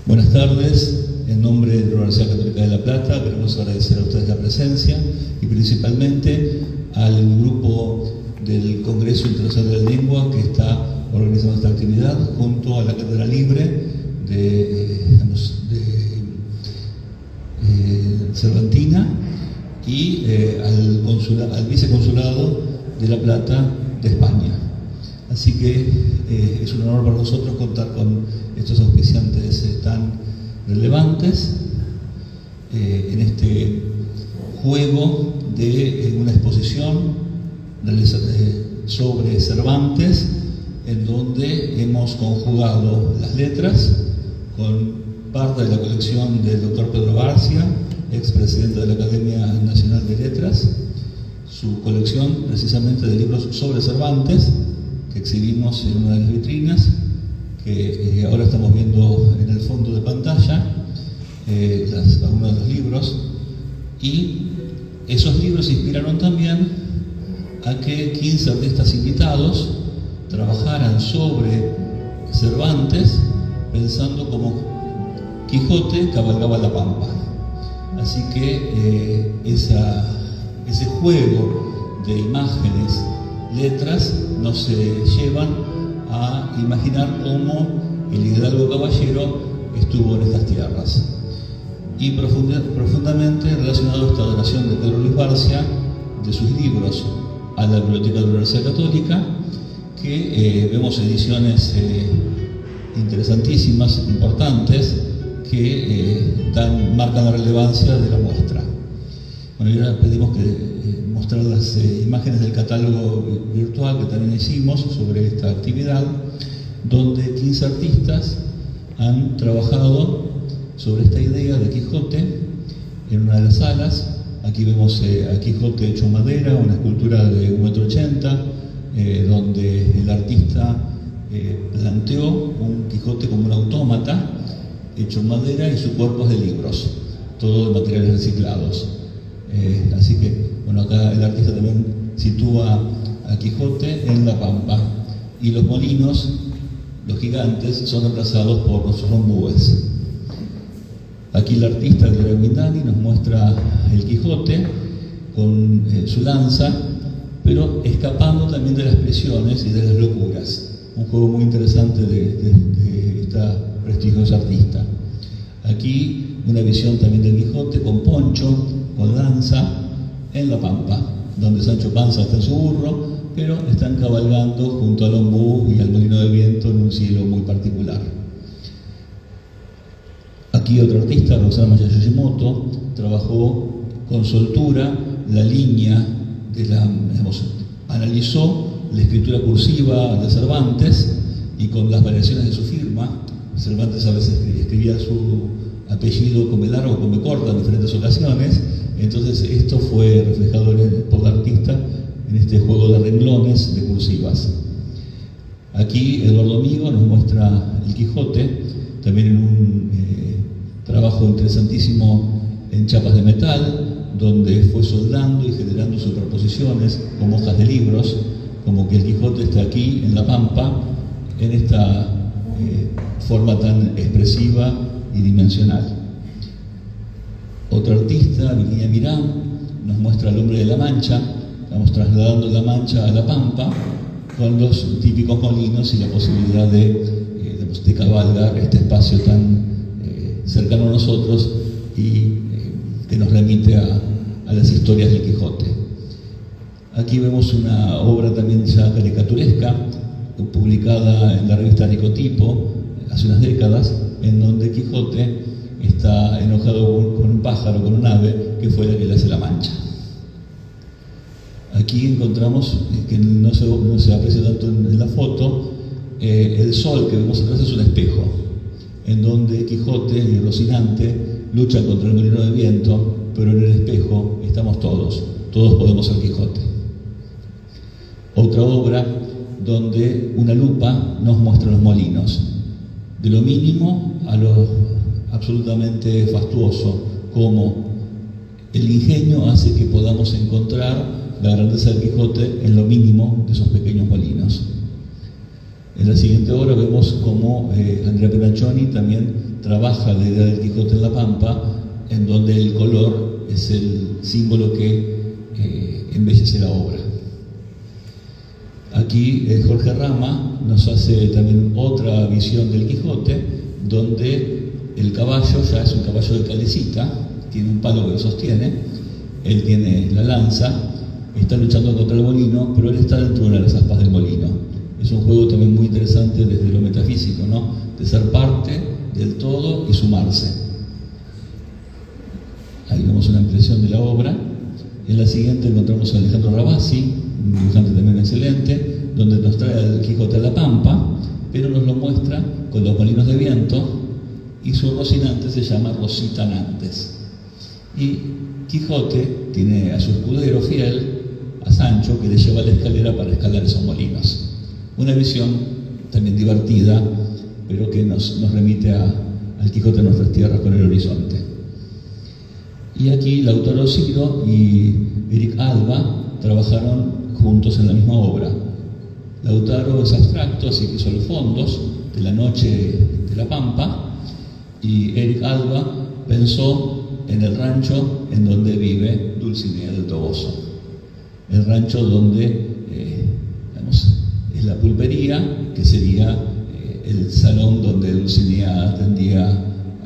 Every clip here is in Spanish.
Buenas tardes. En nombre de la Universidad Católica de La Plata queremos agradecer a ustedes la presencia y principalmente al grupo del Congreso Internacional de la Lengua que está organizando esta actividad junto a la Cátedra Libre de Cervantina y al viceconsulado de La Plata de España. Así que es un honor para nosotros contar con estos auspiciantes tan relevantes en este juego de una exposición sobre Cervantes, en donde hemos conjugado las letras con parte de la colección del doctor Pedro Barcia, expresidente de la Academia Nacional de Letras, su colección precisamente de libros sobre Cervantes, que exhibimos en una de las vitrinas, que ahora estamos viendo en el fondo de pantalla, algunos de los libros, y esos libros inspiraron también a que 15 artistas invitados trabajaran sobre Cervantes, pensando como Quijote cabalgaba la pampa. Así que ese juego de imágenes, letras, nos llevan a imaginar cómo el hidalgo caballero estuvo en estas tierras. Y profundamente relacionado a esta donación de Pedro Luis Barcia de sus libros a la Biblioteca de la Universidad Católica, que vemos ediciones interesantísimas, importantes, que marcan la relevancia de la muestra. Bueno, y ahora pedimos que mostrar las imágenes del catálogo virtual que también hicimos sobre esta actividad, donde 15 artistas han trabajado sobre esta idea de Quijote en una de las salas. Aquí vemos a Quijote hecho en madera, una escultura de 1,80 m, donde el artista planteó un Quijote como un autómata hecho en madera y su cuerpo es de libros, todo de materiales reciclados. Así que, bueno, acá el artista también sitúa a Quijote en la pampa, y los molinos, los gigantes, son reemplazados por los ombúes. Aquí el artista, Gloria Guindani, nos muestra el Quijote con su lanza, pero escapando también de las presiones y de las locuras. Un juego muy interesante de esta prestigiosa artista. Aquí una visión también del Quijote con poncho, con lanza, en la pampa, donde Sancho Panza está en su burro, pero están cabalgando junto al ombú y al molino de viento en un cielo muy particular. Aquí otro artista, Roxana Maya Yoshimoto, trabajó con soltura la línea analizó la escritura cursiva de Cervantes y con las variaciones de su firma. Cervantes a veces escribía su apellido con B largo o con B corta en diferentes ocasiones, entonces esto fue reflejado por la artista en este juego de renglones de cursivas. Aquí Eduardo Amigo nos muestra el Quijote, también en un trabajo interesantísimo en chapas de metal, donde fue soldando y generando superposiciones como hojas de libros, como que el Quijote está aquí en la pampa, en esta forma tan expresiva y dimensional. Otro artista, Virginia Mirán, nos muestra al hombre de la Mancha. Estamos trasladando la Mancha a la pampa con los típicos molinos y la posibilidad de cabalgar este espacio tan cercano a nosotros y que nos remite a las historias del Quijote. Aquí vemos una obra también ya caricaturesca, publicada en la revista Ricotipo hace unas décadas, en donde Quijote está enojado con un pájaro, con un ave, que fue la que le hace la mancha. Aquí encontramos, que no se aprecia tanto en la foto, el sol que vemos atrás es un espejo, en donde Quijote y Rocinante luchan contra el molino de viento, pero en el espejo estamos todos podemos ser Quijote. Otra obra donde una lupa nos muestra los molinos, de lo mínimo a lo absolutamente fastuoso, como el ingenio hace que podamos encontrar la grandeza del Quijote en lo mínimo de esos pequeños molinos. En la siguiente obra vemos cómo Andrea Pennaccioni también trabaja la idea del Quijote en la Pampa, en donde el color es el símbolo que embellece la obra. Aquí Jorge Rama nos hace también otra visión del Quijote, donde el caballo ya es un caballo de calecita, tiene un palo que lo sostiene, él tiene la lanza, está luchando contra el molino, pero él está dentro de las aspas del molino. Es un juego también muy interesante desde lo metafísico, ¿no? De ser parte del todo y sumarse. Ahí vemos una impresión de la obra. En la siguiente encontramos a Alejandro Rabasi, un dibujante también excelente, donde nos trae el Quijote a la Pampa, pero nos lo muestra con los molinos de viento, y su Rocinante se llama Rositanantes. Y Quijote tiene a su escudero fiel, a Sancho, que le lleva la escalera para escalar esos molinos. Una visión también divertida, pero que nos remite al Quijote de nuestras tierras con el horizonte. Y aquí Lautaro Siro y Eric Alba trabajaron juntos en la misma obra. Lautaro es abstracto, así que hizo los fondos de la noche de la Pampa, y Eric Alba pensó en el rancho en donde vive Dulcinea del Toboso. El rancho donde es la pulpería, que sería el salón donde Dulcinea atendía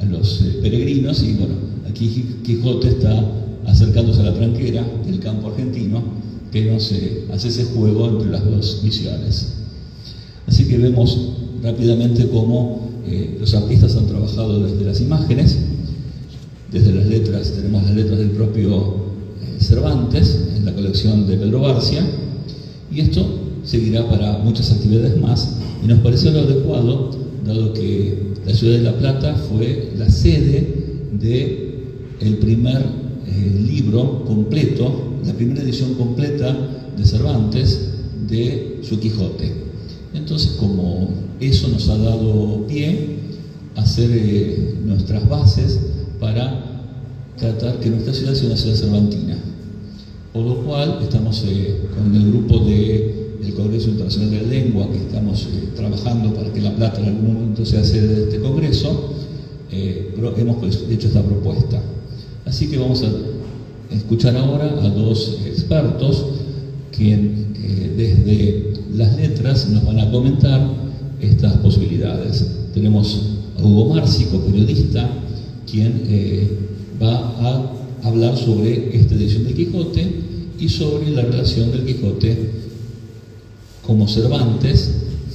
a los peregrinos, y bueno, aquí Quijote está acercándose a la tranquera del campo argentino, que nos hace ese juego entre las dos visiones. Así que vemos rápidamente cómo los artistas han trabajado desde las imágenes, desde las letras. Tenemos las letras del propio Cervantes en la colección de Pedro Barcia, y esto seguirá para muchas actividades más, y nos pareció lo adecuado, dado que la ciudad de La Plata fue la sede del primer libro completo, la primera edición completa de Cervantes de su Quijote. Entonces, como eso nos ha dado pie a hacer nuestras bases para tratar que nuestra ciudad sea una ciudad cervantina. Por lo cual estamos con el grupo del Congreso Internacional de la Lengua, que estamos trabajando para que La Plata en algún momento sea sede de este congreso, pero hemos hecho esta propuesta. Así que vamos a escuchar ahora a dos expertos que desde las letras nos van a comentar estas posibilidades. Tenemos a Hugo Márcico, periodista, quien va a hablar sobre esta edición del Quijote y sobre la relación del Quijote como Cervantes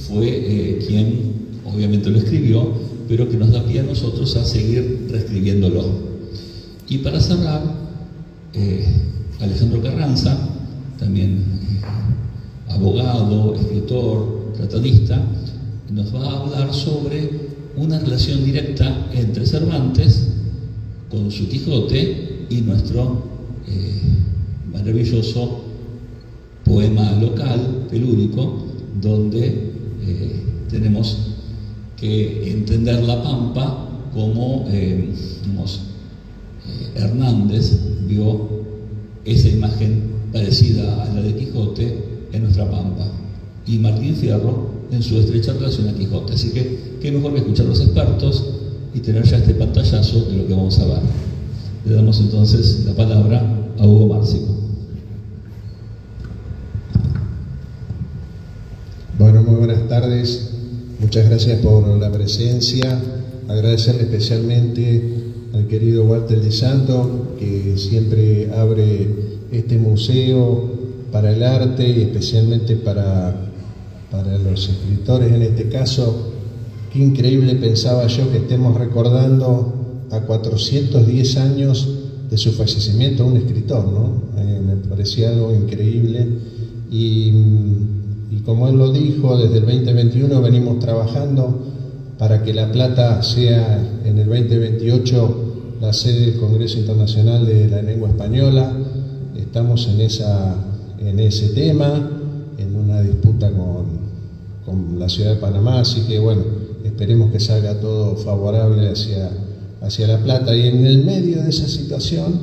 fue quien obviamente lo escribió, pero que nos da pie a nosotros a seguir reescribiéndolo. Y para cerrar, Alejandro Carranza, también abogado, escritor, tratadista, nos va a hablar sobre una relación directa entre Cervantes con su Quijote y nuestro maravilloso poema local, telúrico, donde tenemos que entender la Pampa como Hernández vio esa imagen parecida a la de Quijote en nuestra Pampa, y Martín Fierro en su estrecha relación a Quijote. Así que qué mejor que escuchar a los expertos y tener ya este pantallazo de lo que vamos a ver. Le damos entonces la palabra a Hugo Márcico. Bueno, muy buenas tardes. Muchas gracias por la presencia. Agradecerle especialmente al querido Walter Di Santo, que siempre abre este museo para el arte y especialmente para los escritores en este caso. Qué increíble, pensaba yo, que estemos recordando a 410 años de su fallecimiento un escritor, ¿no? Me parecía algo increíble. Y como él lo dijo, desde el 2021 venimos trabajando para que La Plata sea en el 2028 la sede del Congreso Internacional de la Lengua Española. Estamos en ese tema, en una disputa con la ciudad de Panamá, así que bueno, esperemos que salga todo favorable hacia La Plata. Y en el medio de esa situación,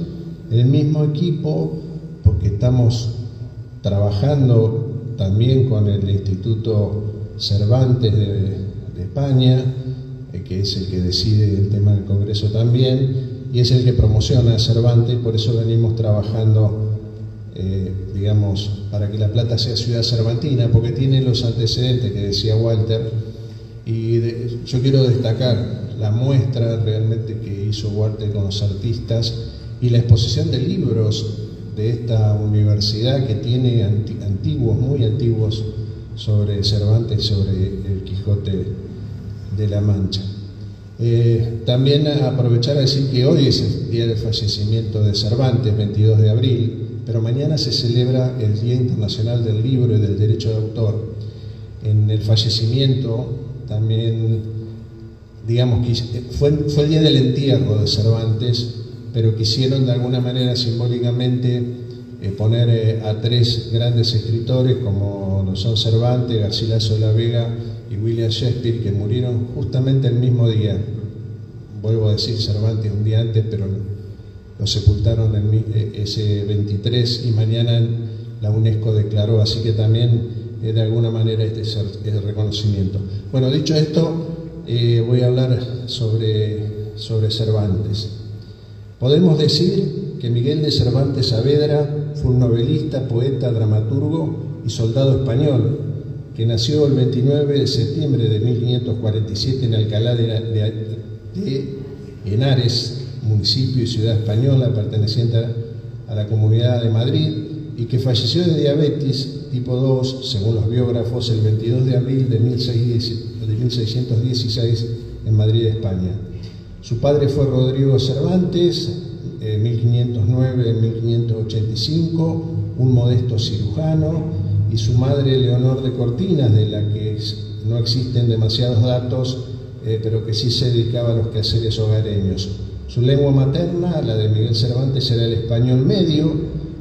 el mismo equipo, porque estamos trabajando también con el Instituto Cervantes de España, que es el que decide el tema del Congreso también, y es el que promociona a Cervantes. Por eso venimos trabajando, para que La Plata sea ciudad cervantina, porque tiene los antecedentes que decía Walter, y yo quiero destacar la muestra realmente que hizo Walter con los artistas y la exposición de libros de esta universidad que tiene antiguos, muy antiguos, sobre Cervantes, sobre el Quijote de la Mancha. También aprovechar a decir que hoy es el día del fallecimiento de Cervantes, 22 de abril, pero mañana se celebra el Día Internacional del Libro y del Derecho de Autor. En el fallecimiento también, fue el día del entierro de Cervantes, pero quisieron de alguna manera simbólicamente poner a tres grandes escritores como lo son Cervantes, Garcilaso de la Vega y William Shakespeare, que murieron justamente el mismo día. Vuelvo a decir Cervantes un día antes, pero lo sepultaron ese 23 y mañana la UNESCO declaró, así que también de alguna manera este es el reconocimiento. Bueno, dicho esto, voy a hablar sobre Cervantes. Podemos decir que Miguel de Cervantes Saavedra fue un novelista, poeta, dramaturgo y soldado español que nació el 29 de septiembre de 1547 en Alcalá de Henares, municipio y ciudad española perteneciente a la Comunidad de Madrid, y que falleció de diabetes tipo 2, según los biógrafos, el 22 de abril de 1616 en Madrid, España. Su padre fue Rodrigo Cervantes, 1509-1585, un modesto cirujano, y su madre Leonor de Cortinas, de la que no existen demasiados datos, pero que sí se dedicaba a los quehaceres hogareños. Su lengua materna, la de Miguel Cervantes, era el español medio,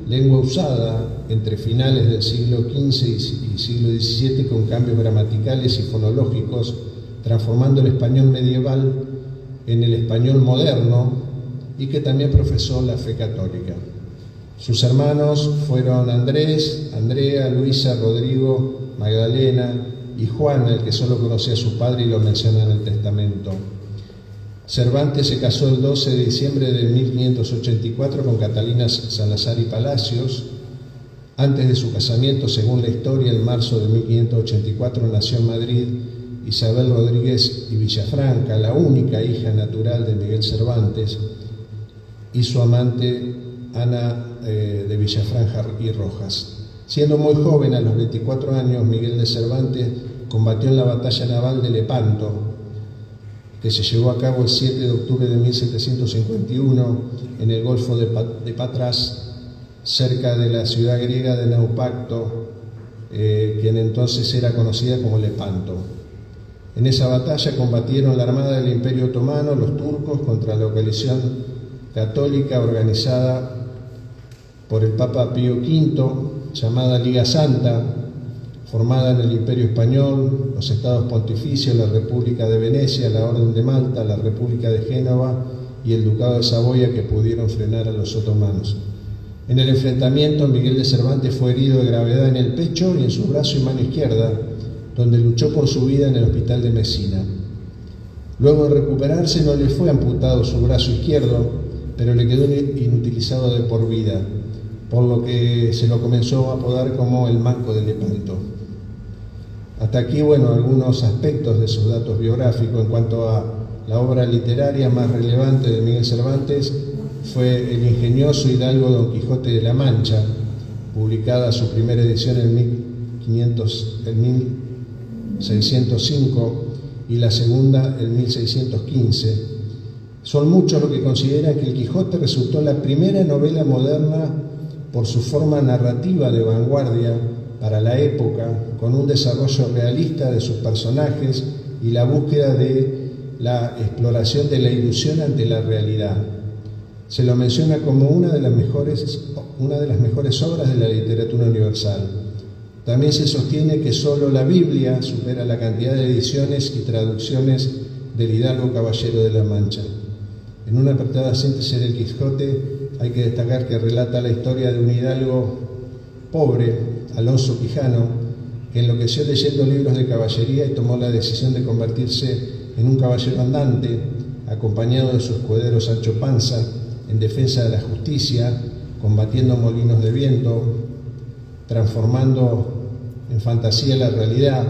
lengua usada entre finales del siglo XV y siglo XVII con cambios gramaticales y fonológicos, transformando el español medieval en el español moderno, y que también profesó la fe católica. Sus hermanos fueron Andrés, Andrea, Luisa, Rodrigo, Magdalena y Juan, el que solo conocía a su padre y lo menciona en el testamento. Cervantes se casó el 12 de diciembre de 1584 con Catalina Salazar y Palacios. Antes de su casamiento, según la historia, en marzo de 1584 nació en Madrid Isabel Rodríguez y Villafranca, la única hija natural de Miguel Cervantes, y su amante Ana de Villafranca y Rojas. Siendo muy joven, a los 24 años, Miguel de Cervantes combatió en la batalla naval de Lepanto, que se llevó a cabo el 7 de octubre de 1751 en el Golfo de Patras, cerca de la ciudad griega de Naupacto, que en entonces era conocida como Lepanto. En esa batalla combatieron la armada del Imperio Otomano, los turcos, contra la coalición católica organizada por el Papa Pío V, llamada Liga Santa, formada en el Imperio Español, los Estados Pontificios, la República de Venecia, la Orden de Malta, la República de Génova y el Ducado de Saboya, que pudieron frenar a los otomanos. En el enfrentamiento, Miguel de Cervantes fue herido de gravedad en el pecho y en su brazo y mano izquierda, donde luchó por su vida en el hospital de Mesina. Luego de recuperarse, no le fue amputado su brazo izquierdo, pero le quedó inutilizado de por vida, por lo que se lo comenzó a apodar como el Manco de Lepanto. Hasta aquí, algunos aspectos de sus datos biográficos. En cuanto a la obra literaria más relevante de Miguel Cervantes, fue el ingenioso hidalgo Don Quijote de la Mancha, publicada su primera edición en 1605 y la segunda en 1615. Son muchos los que consideran que El Quijote resultó la primera novela moderna por su forma narrativa de vanguardia para la época, con un desarrollo realista de sus personajes y la búsqueda de la exploración de la ilusión ante la realidad. Se lo menciona como una de las mejores obras de la literatura universal. También se sostiene que solo la Biblia supera la cantidad de ediciones y traducciones del hidalgo caballero de la Mancha. En una apretada síntesis del Quijote hay que destacar que relata la historia de un hidalgo pobre, Alonso Quijano, que enloqueció leyendo libros de caballería y tomó la decisión de convertirse en un caballero andante, acompañado de su escudero Sancho Panza, en defensa de la justicia, combatiendo molinos de viento, transformando en fantasía la realidad,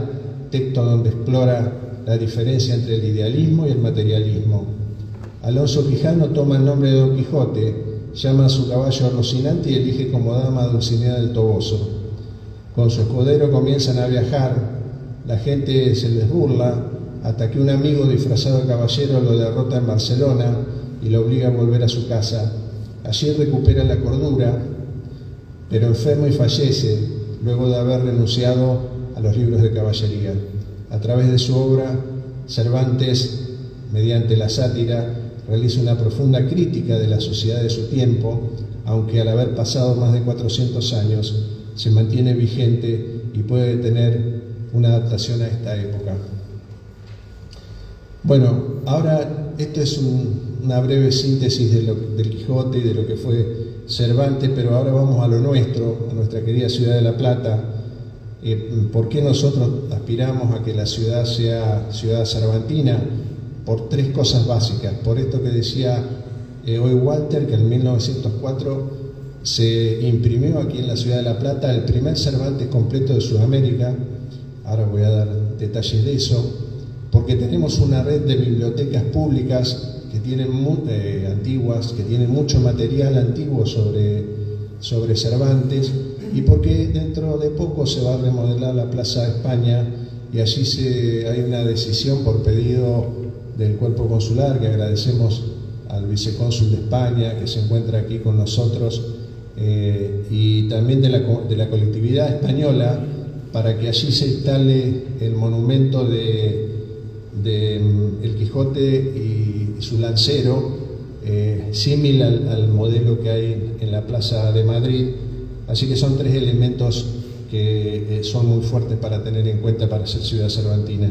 texto donde explora la diferencia entre el idealismo y el materialismo. Alonso Quijano toma el nombre de Don Quijote, llama a su caballo a Rocinante y elige como dama a Dulcinea del Toboso. Con su escudero comienzan a viajar, la gente se les burla, hasta que un amigo disfrazado de caballero lo derrota en Barcelona y lo obliga a volver a su casa. Allí recupera la cordura, pero enfermo y fallece, luego de haber renunciado a los libros de caballería. A través de su obra, Cervantes, mediante la sátira, realiza una profunda crítica de la sociedad de su tiempo, aunque al haber pasado más de 400 años, se mantiene vigente y puede tener una adaptación a esta época. Bueno, ahora esto es una breve síntesis del Quijote y de lo que fue Cervantes, pero ahora vamos a lo nuestro, a nuestra querida ciudad de La Plata. ¿Por qué nosotros aspiramos a que la ciudad sea ciudad cervantina? Por tres cosas básicas. Por esto que decía hoy Walter, que en 1904 se imprimió aquí en la ciudad de La Plata el primer Cervantes completo de Sudamérica. Ahora voy a dar detalles de eso. Porque tenemos una red de bibliotecas públicas que tienen antiguas, que tienen mucho material antiguo sobre Cervantes, y porque dentro de poco se va a remodelar la Plaza de España, y allí hay una decisión por pedido del cuerpo consular, que agradecemos al vicecónsul de España que se encuentra aquí con nosotros, y también de la colectividad española, para que allí se instale el monumento de El Quijote y su lancero, símil al modelo que hay en la Plaza de Madrid. Así que son tres elementos que son muy fuertes para tener en cuenta para ser ciudad cervantina.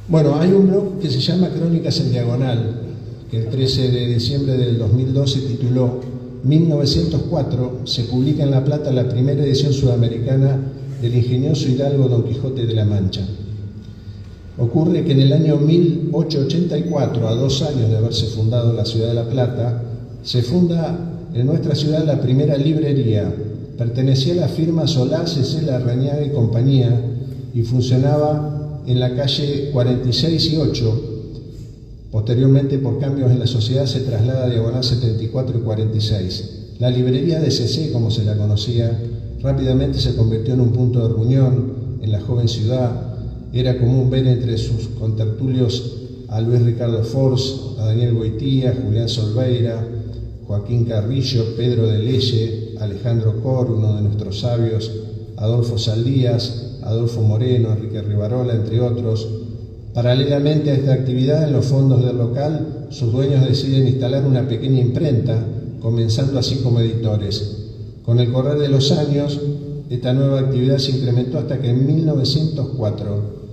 Bueno, hay un blog que se llama Crónicas en Diagonal, que el 13 de diciembre del 2012 tituló 1904, se publica en La Plata la primera edición sudamericana del ingenioso hidalgo Don Quijote de la Mancha. Ocurre que en el año 1884, a 2 años de haberse fundado la ciudad de La Plata, se funda en nuestra ciudad la primera librería. Pertenecía a la firma Solá, C.C. Larrañaga y compañía y funcionaba en la calle 46 y 8. Posteriormente, por cambios en la sociedad, se traslada a diagonal 74 y 46. La librería de C.C., como se la conocía, rápidamente se convirtió en un punto de reunión en la joven ciudad. Era común ver entre sus contertulios a Luis Ricardo Force, a Daniel Goitía, Julián Solveira, Joaquín Carrillo, Pedro de Leye, Alejandro Cor, uno de nuestros sabios, Adolfo Saldías, Adolfo Moreno, Enrique Rivarola, entre otros. Paralelamente a esta actividad, en los fondos del local, sus dueños deciden instalar una pequeña imprenta, comenzando así como editores. Con el correr de los años, esta nueva actividad se incrementó hasta que en 1904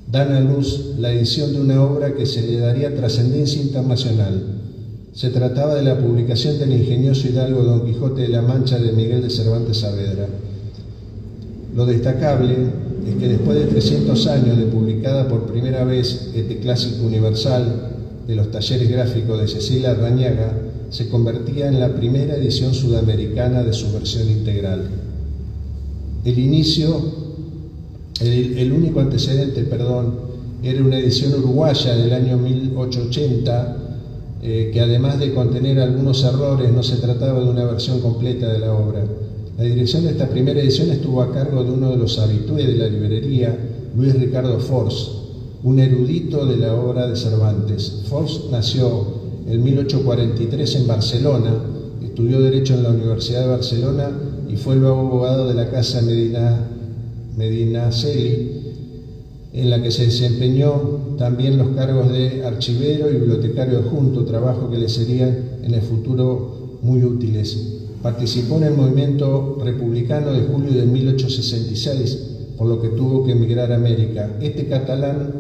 dan a luz la edición de una obra que se le daría trascendencia internacional. Se trataba de la publicación del ingenioso hidalgo Don Quijote de la Mancha de Miguel de Cervantes Saavedra. Lo destacable es que después de 300 años de publicada por primera vez este clásico universal de los talleres gráficos de Cecilia Larrañaga, se convertía en la primera edición sudamericana de su versión integral. El único antecedente, era una edición uruguaya del año 1880, que además de contener algunos errores, no se trataba de una versión completa de la obra. La dirección de esta primera edición estuvo a cargo de uno de los habitués de la librería, Luis Ricardo Force, un erudito de la obra de Cervantes. Force nació en 1843 en Barcelona, estudió Derecho en la Universidad de Barcelona y fue luego abogado de la Casa Medinaceli, en la que se desempeñó también los cargos de archivero y bibliotecario adjunto, trabajo que le serían en el futuro muy útiles. Participó en el movimiento republicano de julio de 1866, por lo que tuvo que emigrar a América. Este catalán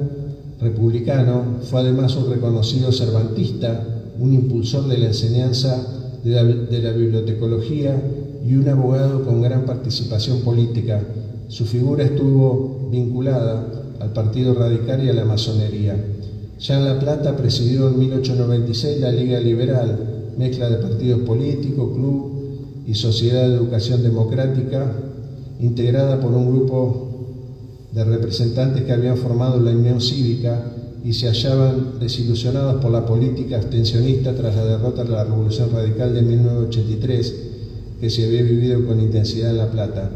republicano fue además un reconocido cervantista, un impulsor de la enseñanza de la bibliotecología y un abogado con gran participación política. Su figura estuvo vinculada al Partido Radical y a la masonería. Ya en La Plata presidió en 1896 la Liga Liberal, mezcla de partidos políticos, club y sociedad de educación democrática, integrada por un grupo de representantes que habían formado la Unión Cívica y se hallaban desilusionados por la política abstencionista tras la derrota de la Revolución Radical de 1983, que se había vivido con intensidad en La Plata.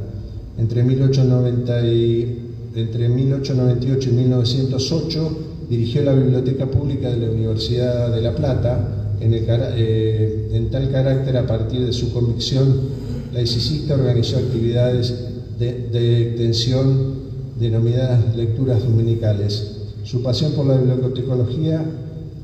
Entre 1898 y 1908 dirigió la Biblioteca Pública de la Universidad de La Plata. En tal carácter, a partir de su convicción laicista, organizó actividades de extensión denominadas lecturas dominicales. Su pasión por la bibliotecología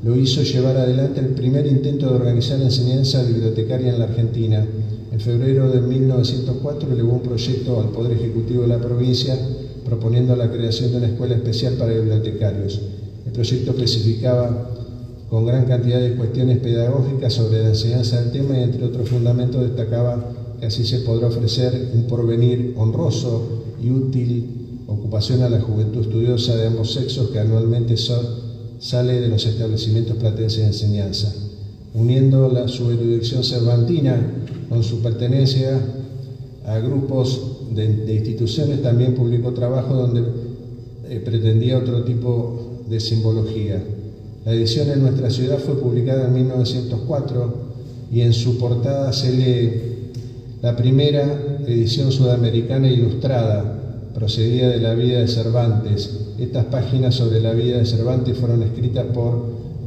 lo hizo llevar adelante el primer intento de organizar enseñanza bibliotecaria en la Argentina. En febrero de 1904 elevó un proyecto al Poder Ejecutivo de la provincia proponiendo la creación de una escuela especial para bibliotecarios. El proyecto especificaba con gran cantidad de cuestiones pedagógicas sobre la enseñanza del tema y entre otros fundamentos destacaba que así se podrá ofrecer un porvenir honroso y útil ocupación a la juventud estudiosa de ambos sexos que anualmente sale de los establecimientos platenses de enseñanza. Uniendo su erudición cervantina con su pertenencia a grupos de instituciones, también publicó trabajos donde pretendía otro tipo de simbología. La edición en nuestra ciudad fue publicada en 1904 y en su portada se lee: la primera edición sudamericana ilustrada, procedía de la vida de Cervantes. Estas páginas sobre la vida de Cervantes fueron escritas por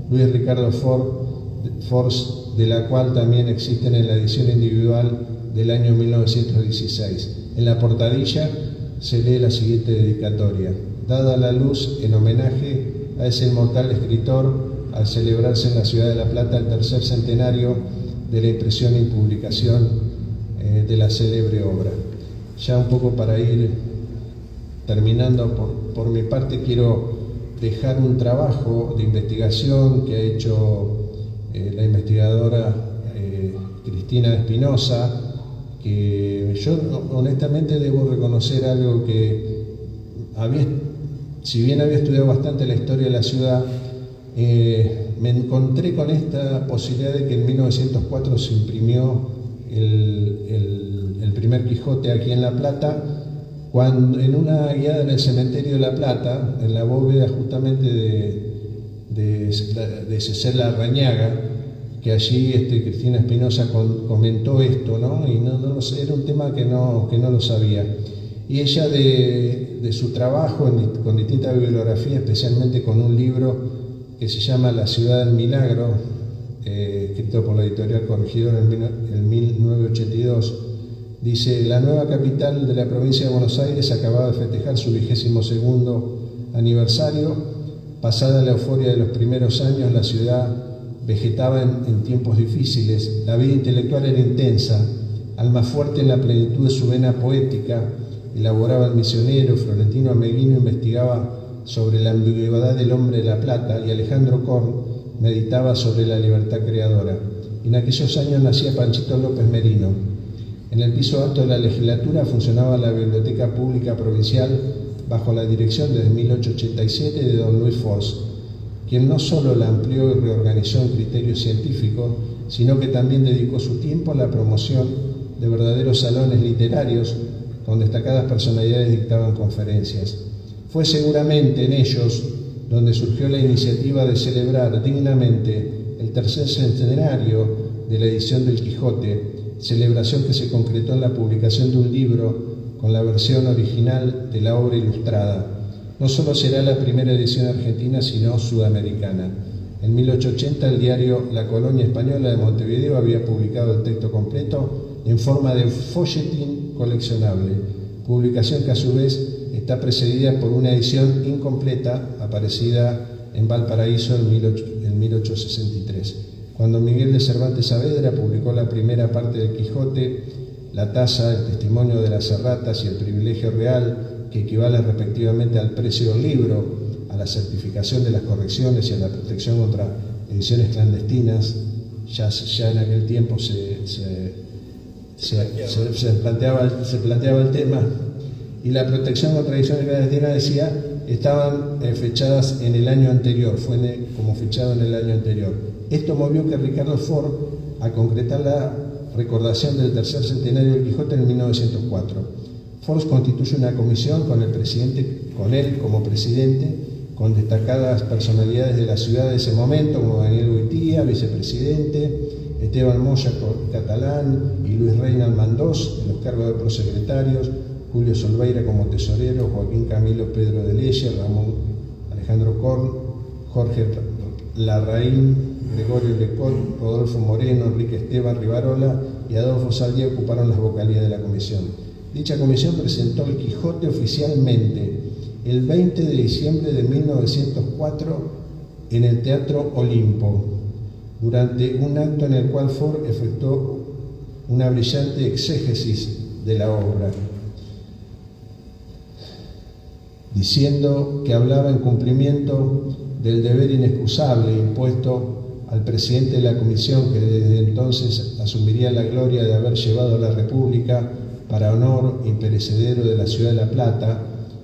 Luis Ricardo Force, de la cual también existen en la edición individual del año 1916. En la portadilla se lee la siguiente dedicatoria: dada la luz en homenaje a ese inmortal escritor, al celebrarse en la ciudad de La Plata el tercer centenario de la impresión y publicación de la célebre obra. Ya un poco para ir terminando por mi parte, quiero dejar un trabajo de investigación que ha hecho la investigadora Cristina Espinosa, que yo honestamente debo reconocer algo que si bien había estudiado bastante la historia de la ciudad, me encontré con esta posibilidad de que en 1904 se imprimió el primer Quijote aquí en La Plata, cuando en una guiada en el cementerio de La Plata, en la bóveda justamente de César Larrañaga, que allí Cristina Espinosa comentó esto, ¿no? Y no sé, era un tema que no lo sabía. Y ella de su trabajo con distintas bibliografías, especialmente con un libro que se llama La Ciudad del Milagro, escrito por la editorial Corregidor en 1982, dice: la nueva capital de la provincia de Buenos Aires acababa de festejar su 22º aniversario. Pasada la euforia de los primeros años, la ciudad vegetaba en tiempos difíciles. La vida intelectual era intensa. Alma fuerte en la plenitud de su vena poética, elaboraba el misionero. Florentino Ameghino investigaba sobre la ambigüedad del hombre de La Plata y Alejandro Korn meditaba sobre la libertad creadora. En aquellos años nacía Panchito López Merino. En el piso alto de la legislatura funcionaba la Biblioteca Pública Provincial bajo la dirección desde 1887 de don Luis Force, quien no solo la amplió y reorganizó en criterios científicos, sino que también dedicó su tiempo a la promoción de verdaderos salones literarios con destacadas personalidades dictaban conferencias. Fue seguramente en ellos donde surgió la iniciativa de celebrar dignamente el tercer centenario de la edición del Quijote, celebración que se concretó en la publicación de un libro con la versión original de la obra ilustrada. No solo será la primera edición argentina, sino sudamericana. En 1880 el diario La Colonia Española de Montevideo había publicado el texto completo en forma de folletín coleccionable, publicación que a su vez está precedida por una edición incompleta aparecida en Valparaíso en 1863. Cuando Miguel de Cervantes Saavedra publicó la primera parte del Quijote, la tasa, el testimonio de las erratas y el privilegio real, que equivalen respectivamente al precio del libro, a la certificación de las correcciones y a la protección contra ediciones clandestinas, ya en aquel tiempo se planteaba el tema, y la protección contra ediciones clandestinas decía estaban fechadas en el año anterior, como fechado en el año anterior. Esto movió que Ricardo Ford a concretar la recordación del tercer centenario del Quijote en 1904. Ford constituye una comisión con él como presidente, con destacadas personalidades de la ciudad de ese momento, como Daniel Buitía, vicepresidente, Esteban Moya Catalán y Luis Reina Almandós en los cargos de prosecretarios, Julio Solveira como tesorero, Joaquín Camilo Pedro de Leye, Ramón Alejandro Korn, Jorge Larraín, Gregorio Lecol, Rodolfo Moreno, Enrique Esteban Rivarola y Adolfo Saldía ocuparon las vocalías de la comisión. Dicha comisión presentó el Quijote oficialmente el 20 de diciembre de 1904 en el Teatro Olimpo, durante un acto en el cual Ford efectuó una brillante exégesis de la obra, diciendo que hablaba en cumplimiento del deber inexcusable impuesto al presidente de la comisión, que desde entonces asumiría la gloria de haber llevado a la República para honor imperecedero de la ciudad de La Plata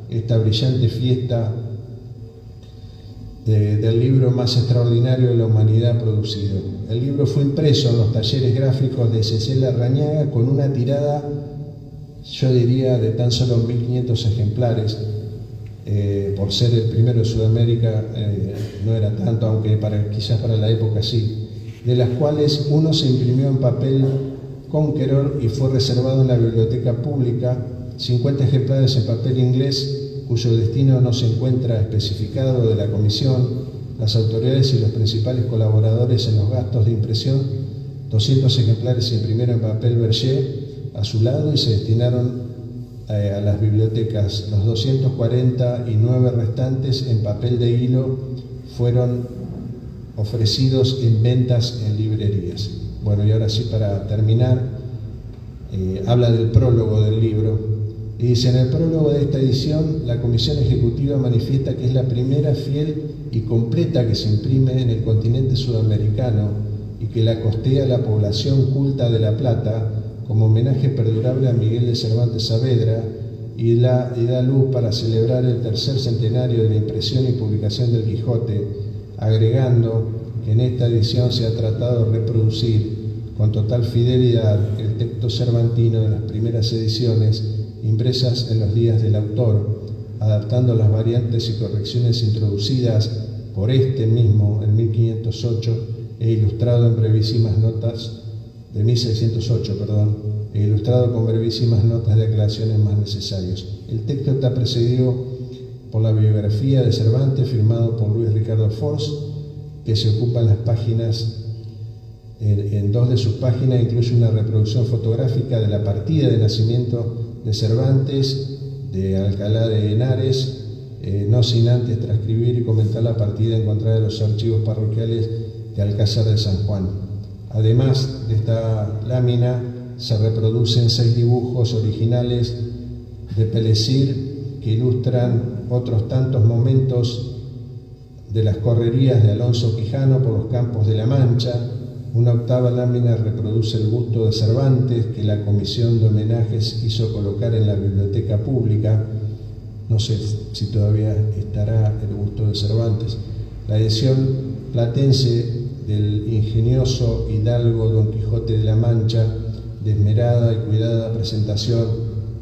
esta brillante fiesta del libro más extraordinario de la humanidad producido. El libro fue impreso en los talleres gráficos de Ezequiel Larrañaga con una tirada, yo diría, de tan solo 1.500 ejemplares. Por ser el primero de Sudamérica no era tanto, aunque quizás para la época sí, de las cuales uno se imprimió en papel Conqueror y fue reservado en la biblioteca pública, 50 ejemplares en papel inglés cuyo destino no se encuentra especificado de la comisión, las autoridades y los principales colaboradores en los gastos de impresión, 200 ejemplares se imprimieron en papel Berger a su lado y se destinaron a las bibliotecas. Los 249 restantes en papel de hilo fueron ofrecidos en ventas en librerías. Bueno, y ahora sí, para terminar, habla del prólogo del libro. Y dice: en el prólogo de esta edición, la Comisión Ejecutiva manifiesta que es la primera fiel y completa que se imprime en el continente sudamericano y que la costea la población culta de La Plata como homenaje perdurable a Miguel de Cervantes Saavedra y da luz para celebrar el tercer centenario de la impresión y publicación del Quijote, agregando que en esta edición se ha tratado de reproducir con total fidelidad el texto cervantino de las primeras ediciones impresas en los días del autor, adaptando las variantes y correcciones introducidas por este mismo en 1508 e ilustrado en brevísimas notas de 1608, e ilustrado con brevísimas notas de aclaraciones más necesarias. El texto está precedido por la biografía de Cervantes, firmado por Luis Ricardo Fors, que se ocupa en las páginas, en dos de sus páginas incluye una reproducción fotográfica de la partida de nacimiento de Cervantes de Alcalá de Henares, no sin antes transcribir y comentar la partida encontrada en los archivos parroquiales de Alcázar de San Juan. Además de esta lámina, se reproducen 6 dibujos originales de Pellecir que ilustran otros tantos momentos de las correrías de Alonso Quijano por los campos de La Mancha. Una octava lámina reproduce el busto de Cervantes que la comisión de homenajes hizo colocar en la biblioteca pública. No sé si todavía estará el busto de Cervantes. La edición platense del ingenioso hidalgo Don Quijote de la Mancha, de esmerada y cuidada presentación,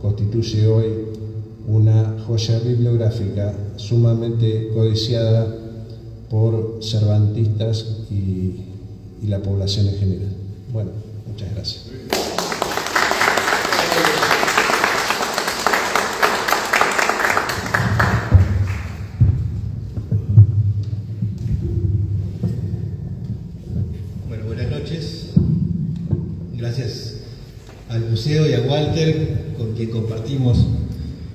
constituye hoy una joya bibliográfica sumamente codiciada por cervantistas y la población en general. Bueno, muchas gracias. Bueno, buenas noches. Gracias al museo y a Walter, con quien compartimos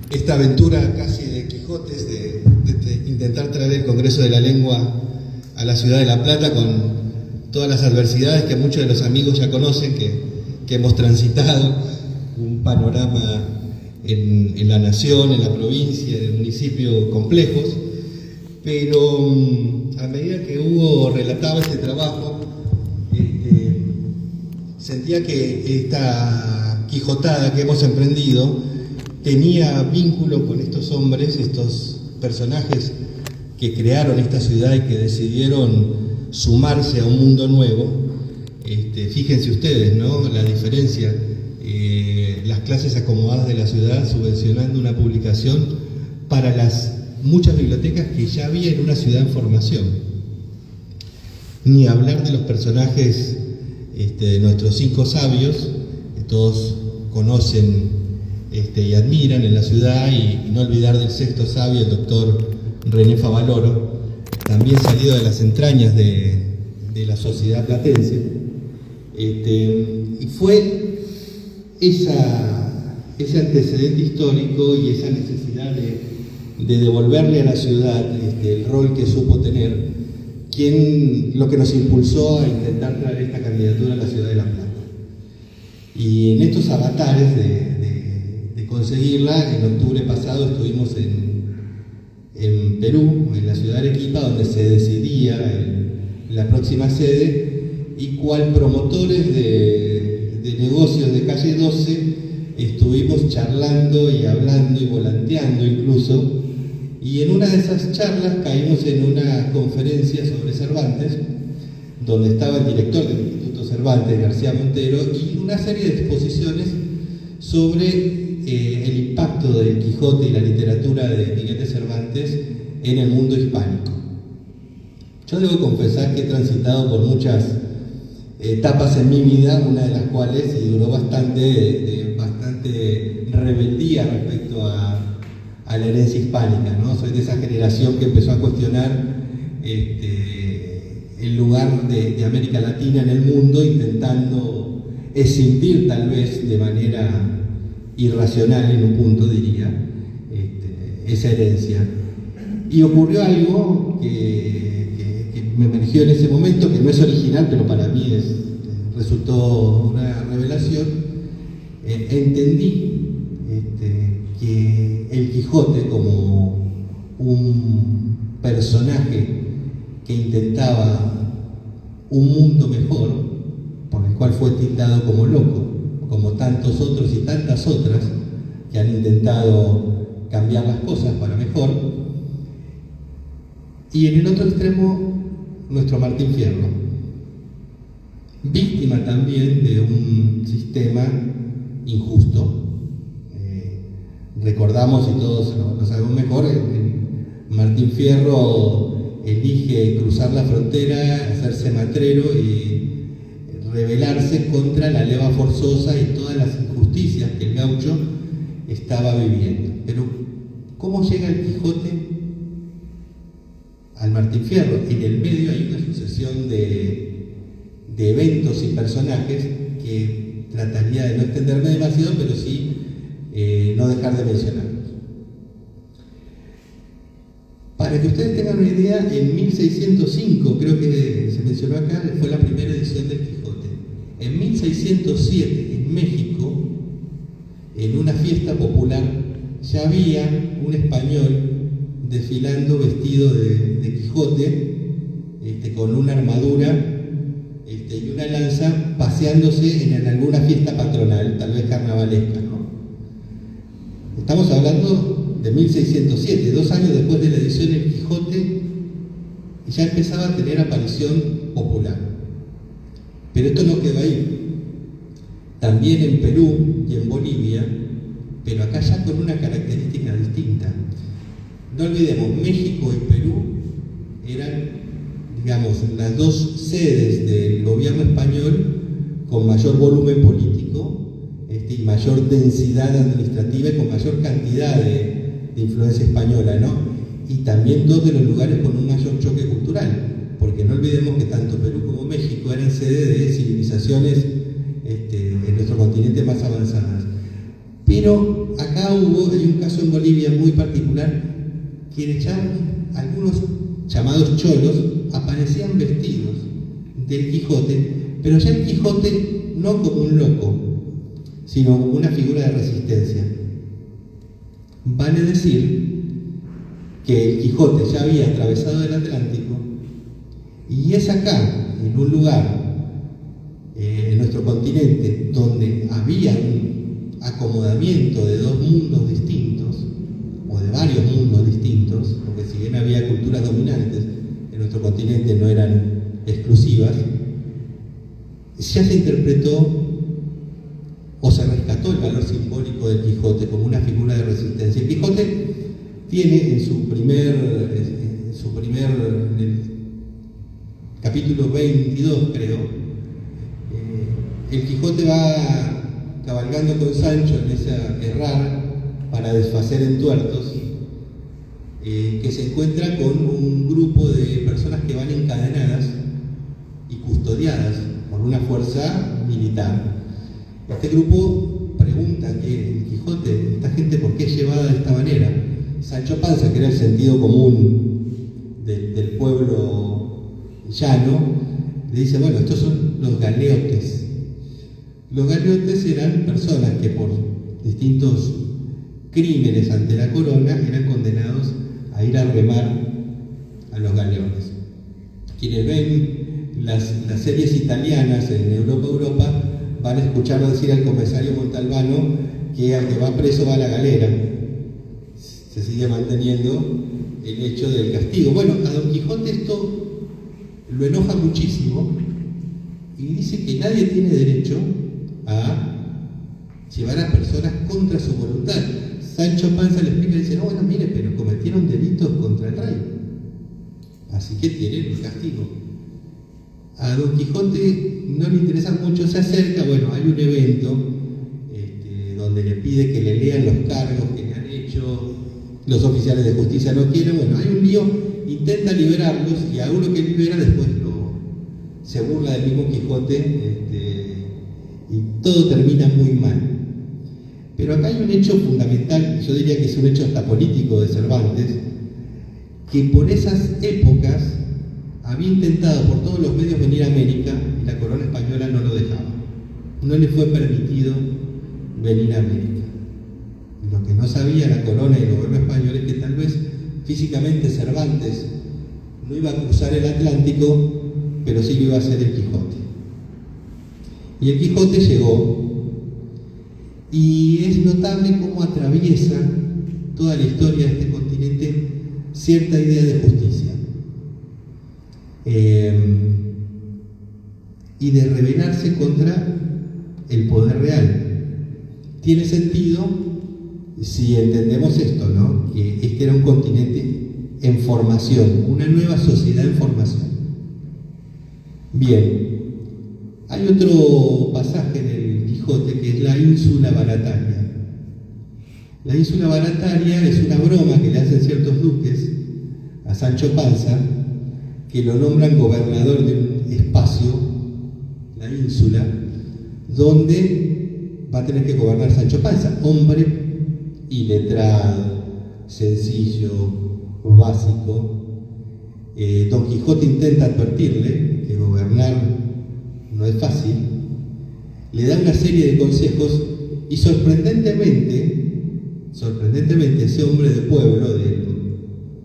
esta aventura casi de Quijotes, de intentar traer el Congreso de la Lengua a la ciudad de La Plata, con todas las adversidades que muchos de los amigos ya conocen, que hemos transitado, un panorama en la nación, en la provincia, en el municipio complejos, pero a medida que Hugo relataba este trabajo, sentía que esta quijotada que hemos emprendido tenía vínculo con estos hombres, estos personajes que crearon esta ciudad y que decidieron sumarse a un mundo nuevo. Fíjense ustedes, ¿no?, la diferencia. Las clases acomodadas de la ciudad subvencionando una publicación para las muchas bibliotecas que ya había en una ciudad en formación. Ni hablar de los personajes de nuestros 5 sabios, que todos conocen y admiran en la ciudad, y no olvidar del 6º sabio, el doctor René Favaloro, también salido de las entrañas de la sociedad platense. Y fue ese antecedente histórico y esa necesidad de devolverle a la ciudad el rol que supo tener, lo que nos impulsó a intentar traer esta candidatura a la ciudad de La Plata. Y en estos avatares de conseguirla, en octubre pasado estuvimos en Perú, en la ciudad de Arequipa, donde se decidía la próxima sede, y cual promotores de negocios de calle 12 estuvimos charlando y hablando y volanteando incluso, y en una de esas charlas caímos en una conferencia sobre Cervantes, donde estaba el director del Instituto Cervantes, García Montero, y una serie de exposiciones sobre el impacto del Quijote y la literatura de Miguel de Cervantes en el mundo hispánico. Yo debo confesar que he transitado por muchas etapas en mi vida, una de las cuales, y duró bastante rebeldía respecto a la herencia hispánica, ¿no? Soy de esa generación que empezó a cuestionar el lugar de América Latina en el mundo, intentando escindir tal vez de manera irracional en un punto, diría, esa herencia. Y ocurrió algo que me emergió en ese momento, que no es original, pero para mí resultó una revelación. Entendí que el Quijote, como un personaje que intentaba un mundo mejor, por el cual fue tildado como loco, como tantos otros y tantas otras que han intentado cambiar las cosas para mejor, y en el otro extremo nuestro Martín Fierro, víctima también de un sistema injusto. Recordamos, y todos lo sabemos mejor, Martín Fierro elige cruzar la frontera, hacerse matrero y rebelarse contra la leva forzosa y todas las injusticias que el gaucho estaba viviendo. Pero ¿cómo llega el Quijote al Martín Fierro? En el medio hay una sucesión de eventos y personajes que trataría de no extenderme demasiado, pero sí no dejar de mencionarlos. Para que ustedes tengan una idea, en 1605, creo que se mencionó acá, fue la primera edición del Quijote. En 1607, en México, en una fiesta popular, ya había un español desfilando vestido de Quijote, con una armadura y una lanza, paseándose en alguna fiesta patronal, tal vez carnavalesca, ¿no? Estamos hablando de 1607, 2 años después de la edición del Quijote, ya empezaba a tener aparición popular. Pero esto no quedó ahí. También en Perú y en Bolivia, pero acá ya con una característica distinta. No olvidemos, México y Perú eran, digamos, las 2 sedes del gobierno español con mayor volumen político y mayor densidad administrativa y con mayor cantidad de influencia española, ¿no? Y también 2 de los lugares con un mayor choque cultural, porque no olvidemos que tanto Perú como México eran sede de civilizaciones en nuestro continente más avanzadas. Pero acá hay un caso en Bolivia muy particular, quienes ya algunos llamados cholos aparecían vestidos del Quijote, pero ya el Quijote no como un loco, sino como una figura de resistencia. Vale decir que el Quijote ya había atravesado el Atlántico y es acá, en un lugar en nuestro continente donde había un acomodamiento de 2 mundos distintos, o de varios mundos distintos, porque si bien había culturas dominantes en nuestro continente, no eran exclusivas, ya se interpretó o se rescató el valor simbólico del Quijote como una figura de resistencia. El Quijote tiene en el capítulo 22, creo, el Quijote va cabalgando con Sancho en esa errar para desfacer en tuertos, que se encuentra con un grupo de personas que van encadenadas y custodiadas por una fuerza militar. Este grupo pregunta que el Quijote, esta gente, ¿por qué es llevada de esta manera? Sancho Panza, que era el sentido común del pueblo llano, le dice, bueno, estos son los galeotes. Los galeotes eran personas que por distintos crímenes ante la corona eran condenados a ir a remar a los galeones. Quienes ven las series italianas en Europa, van a escucharlo decir al comisario Montalbano que al que va preso va a la galera. Se sigue manteniendo el hecho del castigo. Bueno, a Don Quijote esto lo enoja muchísimo y dice que nadie tiene derecho a llevar a personas contra su voluntad. Sancho Panza le explica y dice, no, bueno, mire, pero cometieron delitos contra el rey, así que tienen un castigo. A Don Quijote no le interesa mucho, se acerca, bueno, hay un evento donde le pide que le lean los cargos que le han hecho, los oficiales de justicia no quieren, bueno, hay un lío, intenta liberarlos y a uno que libera después se burla del mismo Quijote, y todo termina muy mal. Pero acá hay un hecho fundamental, yo diría que es un hecho hasta político de Cervantes, que por esas épocas había intentado por todos los medios venir a América y la corona española no lo dejaba. No le fue permitido venir a América. Lo que no sabía la corona y el gobierno español es que tal vez físicamente Cervantes no iba a cruzar el Atlántico, pero sí lo iba a hacer el Quijote. Y el Quijote llegó, y es notable cómo atraviesa toda la historia de este continente cierta idea de justicia. Y de rebelarse contra el poder real. Tiene sentido si entendemos esto, ¿no? Que este era un continente en formación, una nueva sociedad en formación. Bien, hay otro pasaje en el Quijote que es la ínsula barataria. La ínsula barataria es una broma que le hacen ciertos duques a Sancho Panza, que lo nombran gobernador de un espacio, la ínsula, donde va a tener que gobernar Sancho Panza, hombre iletrado, sencillo, básico. Don Quijote intenta advertirle que gobernar no es fácil, le da una serie de consejos y sorprendentemente ese hombre de pueblo, de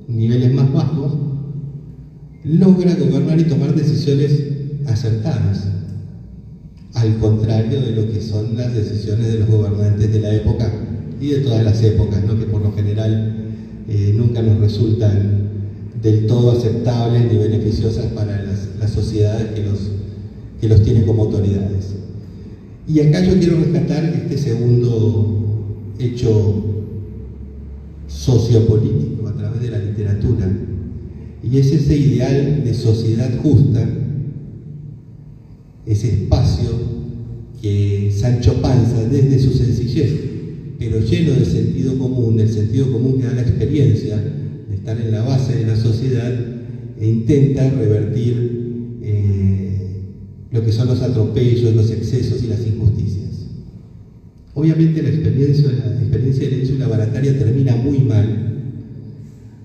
niveles más bajos, logra gobernar y tomar decisiones acertadas, al contrario de lo que son las decisiones de los gobernantes de la época y de todas las épocas, ¿no? Que por lo general nunca nos resultan del todo aceptables ni beneficiosas para las sociedades que los tienen como autoridades. Y acá yo quiero rescatar este segundo hecho sociopolítico a través de la literatura, y es ese ideal de sociedad justa, ese espacio que Sancho Panza, desde su sencillez, pero lleno de sentido común, del sentido común que da la experiencia de estar en la base de la sociedad, e intenta revertir lo que son los atropellos, los excesos y las injusticias. Obviamente la experiencia de la ínsula barataria termina muy mal,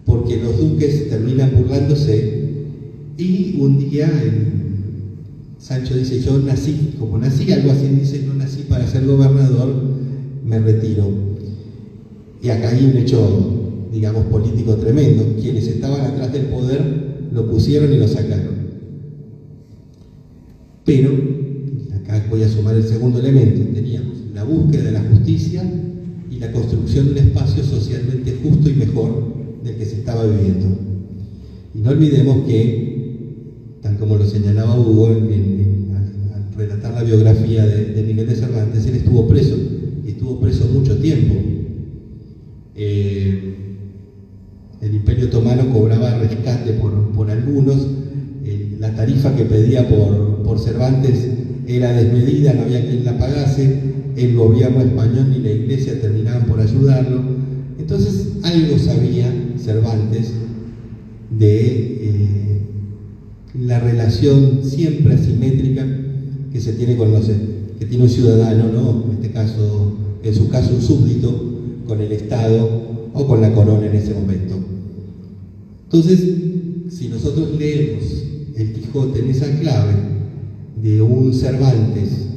porque los duques terminan burlándose, y un día Sancho dice, yo nací, como nací, algo así dice, no nací para ser gobernador, me retiro. Y acá hay un hecho, digamos, político tremendo. Quienes estaban atrás del poder lo pusieron y lo sacaron. Pero, acá voy a sumar el segundo elemento, teníamos la búsqueda de la justicia y la construcción de un espacio socialmente justo y mejor del que se estaba viviendo. Y no olvidemos que, tal como lo señalaba Hugo al relatar la biografía de Miguel de Cervantes, él estuvo preso, y estuvo preso mucho tiempo. El Imperio Otomano cobraba rescate por algunos, la tarifa que pedía por Cervantes era desmedida, no había quien la pagase, el gobierno español ni la iglesia terminaban por ayudarlo. Entonces algo sabía Cervantes de la relación siempre asimétrica que se tiene que tiene un ciudadano, ¿no? En su caso un súbdito, con el Estado o con la corona en ese momento. Entonces, si nosotros leemos el Quijote en esa clave de un Cervantes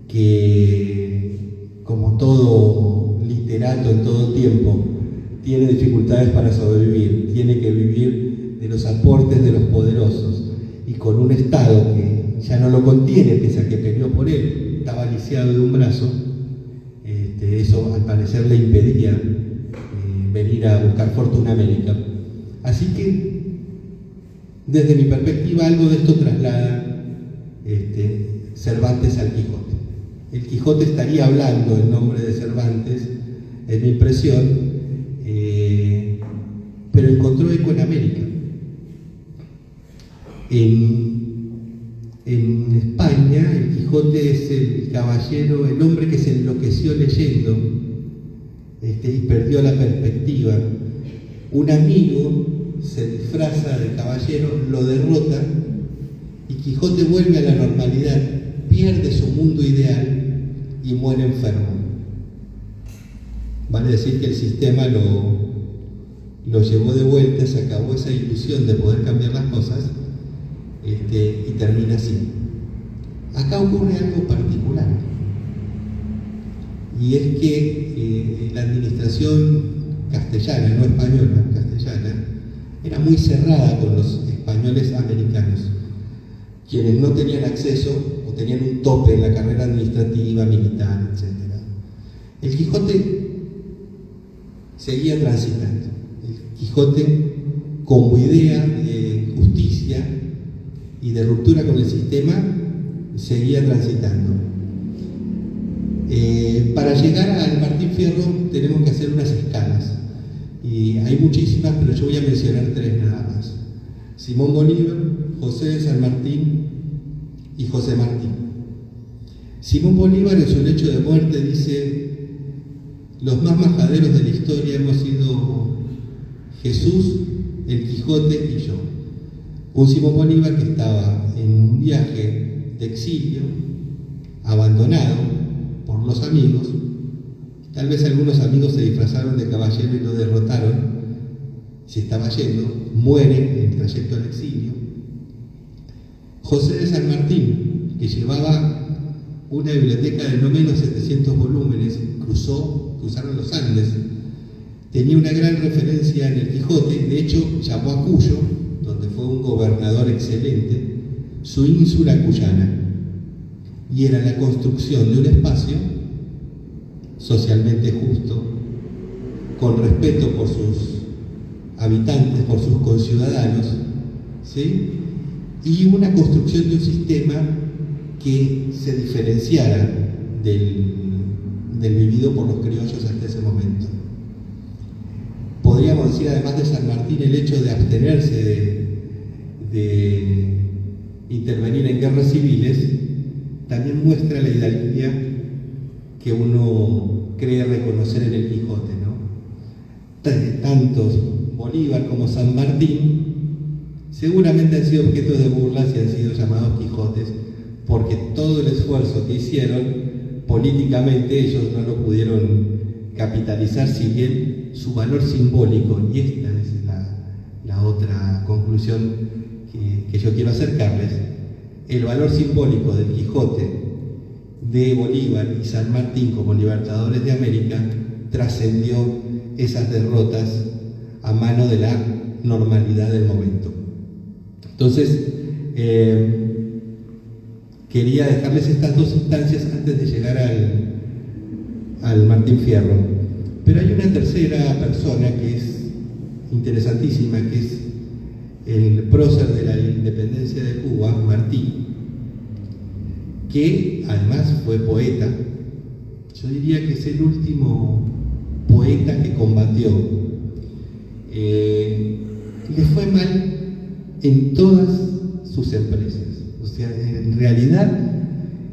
que, como todo literato en todo tiempo, tiene dificultades para sobrevivir, tiene que vivir de los aportes de los poderosos, y con un Estado que ya no lo contiene, pese a que peleó por él, estaba lisiado de un brazo, eso al parecer le impedía venir a buscar fortuna en América. Así que, desde mi perspectiva, algo de esto traslada Cervantes al Quijote. El Quijote estaría hablando en nombre de Cervantes, es mi impresión, pero encontró eco en América. En España, el Quijote es el caballero, el hombre que se enloqueció leyendo y perdió la perspectiva. Un amigo se disfraza de caballero, lo derrota, y Quijote vuelve a la normalidad, pierde su mundo ideal y muere enfermo. Vale decir que el sistema lo llevó de vuelta, se acabó esa ilusión de poder cambiar las cosas, y termina así. Acá ocurre algo particular, y es que la administración castellana, no española, castellana, era muy cerrada con los españoles americanos, quienes no tenían acceso o tenían un tope en la carrera administrativa, militar, etc. El Quijote seguía transitando. El Quijote, como idea de justicia y de ruptura con el sistema, seguía transitando. Para llegar al Martín Fierro tenemos que hacer unas escalas, y hay muchísimas, pero yo voy a mencionar 3 nada más: Simón Bolívar, José de San Martín y José Martín. Simón Bolívar, en su lecho de muerte, dice: los más majaderos de la historia hemos sido Jesús, el Quijote y yo. Un Simón Bolívar que estaba en un viaje de exilio, abandonado por los amigos. Tal vez algunos amigos se disfrazaron de caballero y lo derrotaron. Se estaba yendo, muere en el trayecto al exilio. José de San Martín, que llevaba una biblioteca de no menos 700 volúmenes, cruzaron los Andes, tenía una gran referencia en el Quijote. De hecho, llamó a Cuyo, donde fue un gobernador excelente, su ínsula cuyana, y era la construcción de un espacio socialmente justo, con respeto por sus habitantes, por sus conciudadanos, ¿sí? Y una construcción de un sistema que se diferenciara del vivido por los criollos hasta ese momento. Podríamos decir, además de San Martín, el hecho de abstenerse de intervenir en guerras civiles también muestra la hidalguía que uno cree reconocer en el Quijote, ¿no? Tantos Bolívar como San Martín seguramente han sido objetos de burlas y han sido llamados Quijotes, porque todo el esfuerzo que hicieron políticamente ellos no lo pudieron capitalizar, si bien su valor simbólico, y esta es la otra conclusión que yo quiero acercarles, el valor simbólico del Quijote, de Bolívar y San Martín como libertadores de América trascendió esas derrotas a mano de la normalidad del momento. Entonces, quería dejarles estas 2 instancias antes de llegar al Martín Fierro. Pero hay una tercera persona que es interesantísima, que es el prócer de la independencia de Cuba, Martí, que además fue poeta. Yo diría que es el último poeta que combatió. Le fue mal en todas sus empresas. O sea, en realidad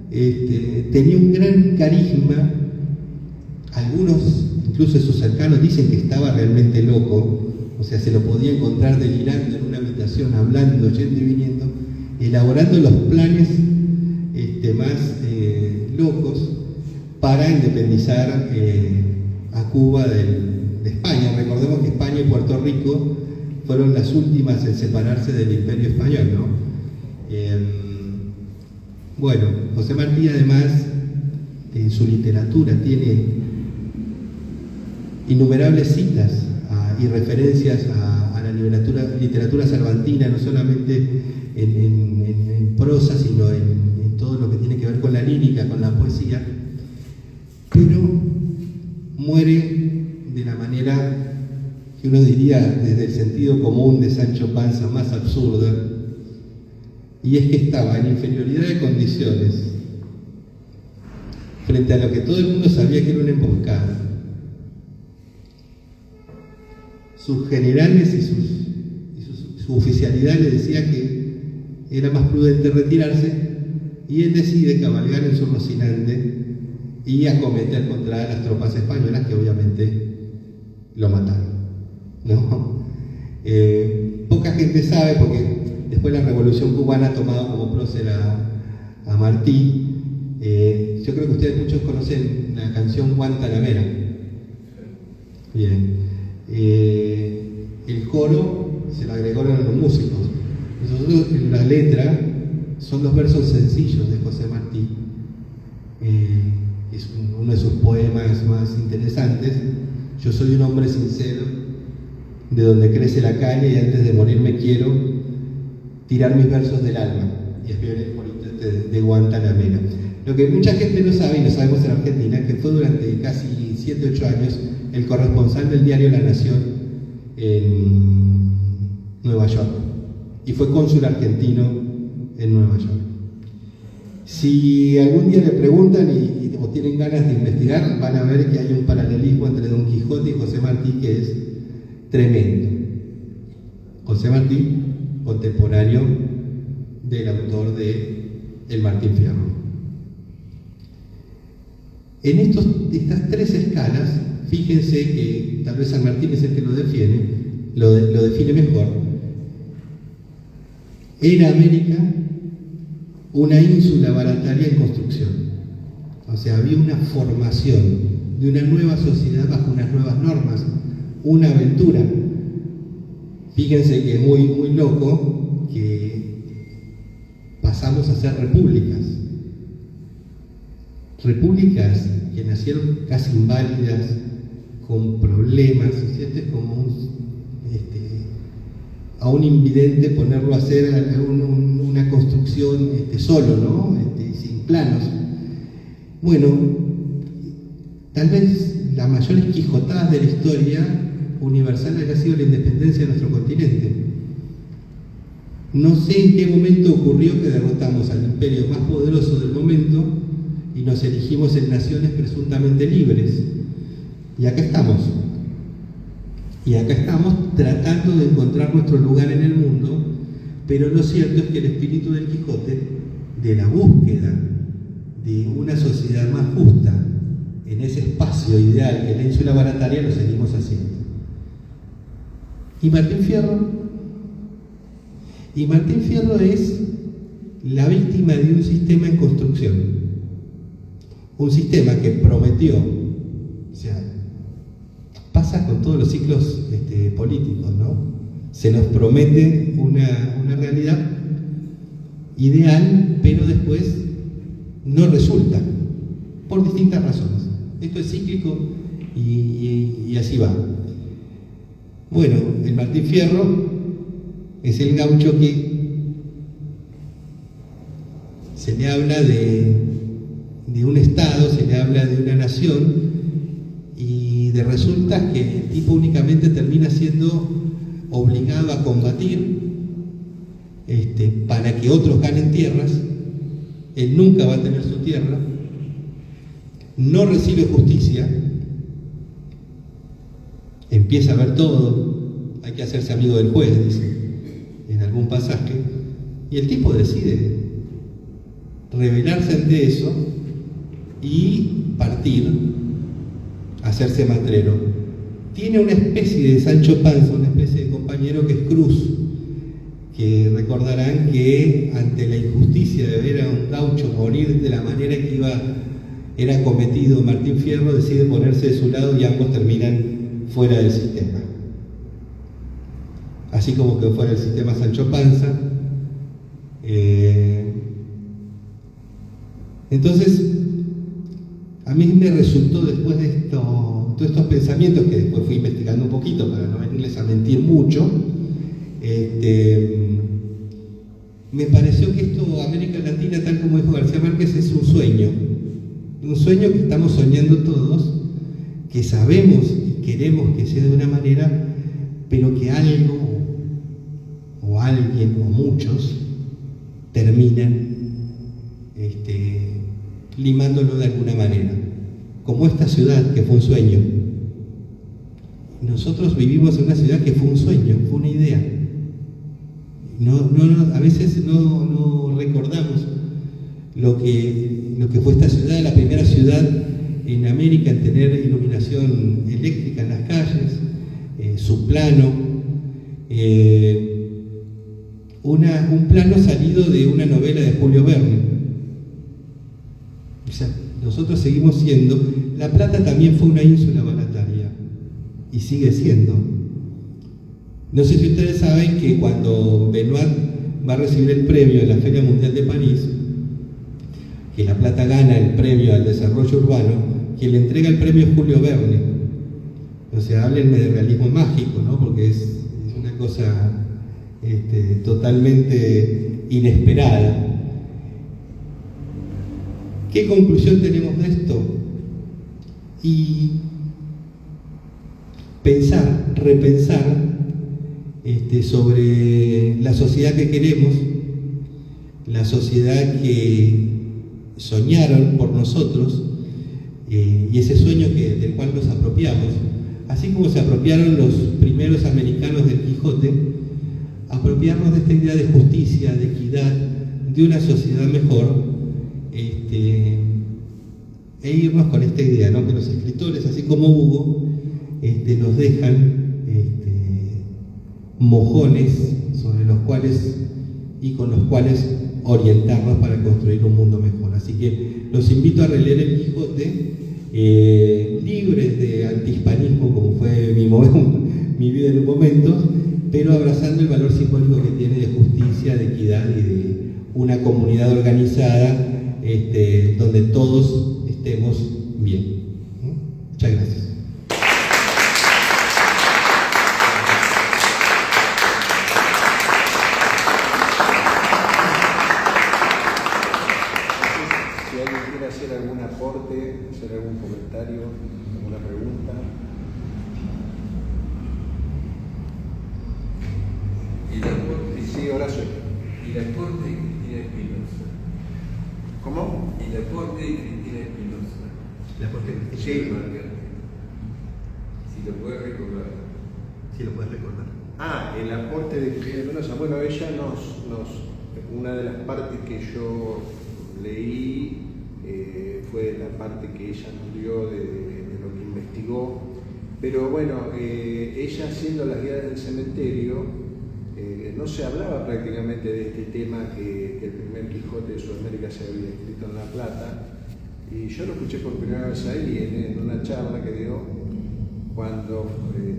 tenía un gran carisma. Algunos, incluso de sus cercanos, dicen que estaba realmente loco. O sea, se lo podía encontrar delirando en una habitación, hablando, yendo y viniendo, elaborando los planes más locos para independizar a Cuba de España. Recordemos que España y Puerto Rico fueron las últimas en separarse del Imperio Español, ¿no? Bueno, José Martí además en su literatura tiene innumerables citas y referencias a la literatura cervantina, no solamente en prosa, sino en todo lo que tiene que ver con la lírica, con la poesía, pero muere de la manera que uno diría desde el sentido común de Sancho Panza más absurda, y es que estaba en inferioridad de condiciones frente a lo que todo el mundo sabía que era una emboscada. Sus generales y su oficialidad le decía que era más prudente retirarse, y él decide cabalgar en su Rocinante y acometer contra las tropas españolas, que obviamente lo mataron, ¿no? Poca gente sabe, porque después la Revolución Cubana ha tomado como prócer a Martí. Yo creo que ustedes muchos conocen la canción Guantanamera. Bien. El coro se lo agregaron a los músicos. Nosotros, en la letra son los versos sencillos de José Martí. Es uno de sus poemas más interesantes. Yo soy un hombre sincero, de donde crece la caña, y antes de morirme quiero tirar mis versos del alma. Y escribir el corito de Guantanamera. Lo que mucha gente no sabe, y lo sabemos en Argentina, que fue durante casi 7-8 años el corresponsal del diario La Nación en Nueva York, y fue cónsul argentino en Nueva York. Si algún día le preguntan o tienen ganas de investigar, van a ver que hay un paralelismo entre Don Quijote y José Martí que es tremendo. José Martí, contemporáneo del autor de El Martín Fierro. En estas tres escalas, fíjense que tal vez San Martín es el que lo define mejor. Era América una ínsula barataria en construcción. O sea, había una formación de una nueva sociedad bajo unas nuevas normas, una aventura. Fíjense que es muy, muy loco que pasamos a ser repúblicas. Repúblicas que nacieron casi inválidas, con problemas, ¿cierto? Es como a un invidente ponerlo a hacer una construcción solo, ¿no? Sin planos. Bueno, tal vez las mayores quijotadas de la historia universal haya sido la independencia de nuestro continente. No sé en qué momento ocurrió que derrotamos al imperio más poderoso del momento y nos erigimos en naciones presuntamente libres. Y acá estamos. Y acá estamos tratando de encontrar nuestro lugar en el mundo, pero lo cierto es que el espíritu del Quijote, de la búsqueda de una sociedad más justa en ese espacio ideal que es la ínsula barataria, lo seguimos haciendo. ¿Y Martín Fierro? Y Martín Fierro es la víctima de un sistema en construcción. Un sistema que prometió, o sea, pasa con todos los ciclos políticos, ¿no? Se nos promete una realidad ideal, pero después no resulta, por distintas razones. Esto es cíclico y así va. Bueno, el Martín Fierro es el gaucho que se le habla de un Estado, se le habla de una nación, y resulta que el tipo únicamente termina siendo obligado a combatir para que otros ganen tierras. Él nunca va a tener su tierra, no recibe justicia, empieza a ver todo, hay que hacerse amigo del juez, dice en algún pasaje, y el tipo decide rebelarse ante eso y partir, hacerse matrero. Tiene una especie de Sancho Panza, una especie de compañero que es Cruz, que recordarán que ante la injusticia de ver a un gaucho morir de la manera que era cometido Martín Fierro, decide ponerse de su lado y ambos terminan fuera del sistema. Así como que fuera del sistema Sancho Panza. Entonces, a mí me resultó después de todos estos pensamientos, que después fui investigando un poquito para no venirles a mentir mucho, me pareció que esto, América Latina, tal como dijo García Márquez, es un sueño que estamos soñando todos, que sabemos y queremos que sea de una manera, pero que algo o alguien o muchos terminan limándolo de alguna manera, como esta ciudad que fue un sueño. Nosotros vivimos en una ciudad que fue un sueño, fue una idea. A veces no recordamos lo que fue esta ciudad, la primera ciudad en América en tener iluminación eléctrica en las calles, su plano, un plano salido de una novela de Julio Verne. O sea, nosotros seguimos siendo. La Plata también fue una ínsula barataria y sigue siendo. No sé si ustedes saben que cuando Benoit va a recibir el premio de la Feria Mundial de París, que La Plata gana el premio al desarrollo urbano, quien le entrega el premio es Julio Verne. O sea, háblenme de realismo mágico, ¿no? Porque es una cosa totalmente inesperada. ¿Qué conclusión tenemos de esto? Y repensar sobre la sociedad que queremos, la sociedad que soñaron por nosotros, y ese sueño del cual nos apropiamos, así como se apropiaron los primeros americanos del Quijote, apropiarnos de esta idea de justicia, de equidad, de una sociedad mejor, e irnos con esta idea, ¿no? Que los escritores, así como Hugo, nos dejan mojones sobre los cuales y con los cuales orientarnos para construir un mundo mejor. Así que los invito a releer el Quijote, libres de antihispanismo, como fue mi vida en un momento, pero abrazando el valor simbólico que tiene de justicia, de equidad y de una comunidad organizada, donde todos estemos bien. Muchas gracias. Si alguien quiere hacer algún aporte, hacer algún comentario, alguna pregunta. Sí, Horacio. Y el aporte de Cristina Espinosa. ¿Cómo? Y el aporte de Cristina Espinosa. ¿La aporte? Sí. Si lo puedes recordar. Sí, lo puedes recordar. El aporte de Cristina Espinosa. Bueno, ella una de las partes que yo leí fue la parte que ella nos dio de lo que investigó. Pero bueno, ella haciendo las guías del cementerio, no se hablaba prácticamente de este tema que el primer Quijote de Sudamérica se había escrito en La Plata, y yo lo escuché por primera vez ahí en una charla que dio cuando